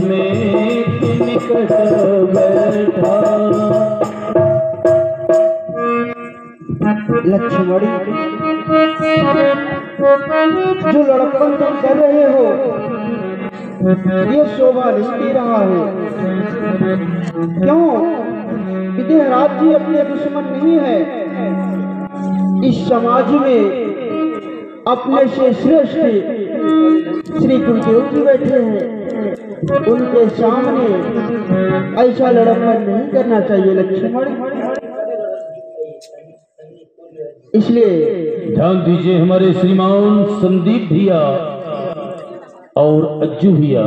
समेत निकट बैठा। लक्ष्मण, जो लड़कपन तुम कर रहे हो ये शोभा नहीं दे रहा है। क्यों? विदेहराज जी अपने दुश्मन नहीं है। इस समाज में अपने से श्रेष्ठ श्री गुरुदेव जी बैठे हैं, उनके सामने ऐसा लड़कपन नहीं करना चाहिए लक्ष्मण। इसलिए ध्यान दीजिए हमारे श्रीमान संदीप भैया और अज्जू भैया।